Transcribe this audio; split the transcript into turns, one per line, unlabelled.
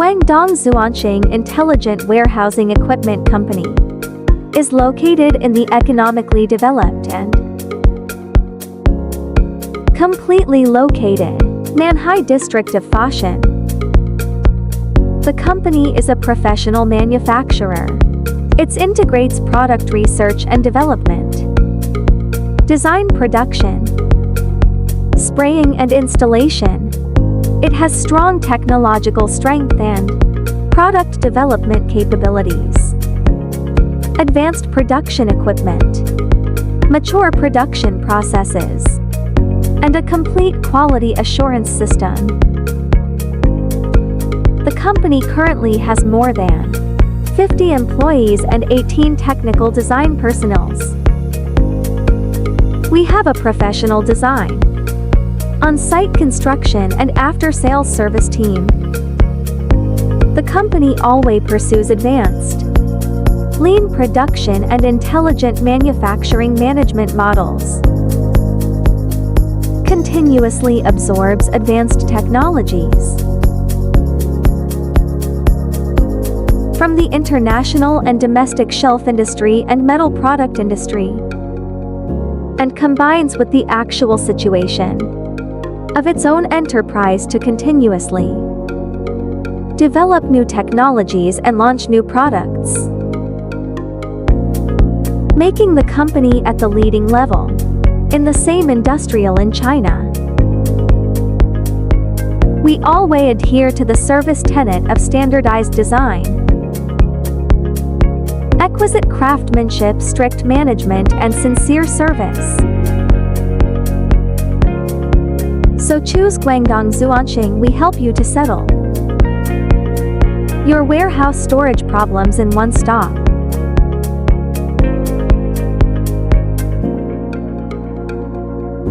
Solutions-Xuansheng Intelligent Warehousing Equipment Company is located in the economically developed and completely located Nanhai district of Foshan. The company is a professional manufacturer. It integrates product research and development, design, production, spraying and installation. It has strong technological strength and product development capabilities, advanced production equipment, mature production processes, and a complete quality assurance system. The company currently has more than 50 employees and 18 technical design personnel. We have a professional design, on-site construction and after-sales service team. The company always pursues advanced, lean production and intelligent manufacturing management models, continuously absorbs advanced technologies from the international and domestic shelf industry and metal product industry, and combines with the actual situation of its own enterprise to continuously develop new technologies and launch new products, making the company at the leading level in the same industrial in China. We always adhere to the service tenet of standardized design, exquisite craftsmanship, strict management and sincere service. So choose Solutions-Xuansheng. We help you to settle your warehouse storage problems in one stop.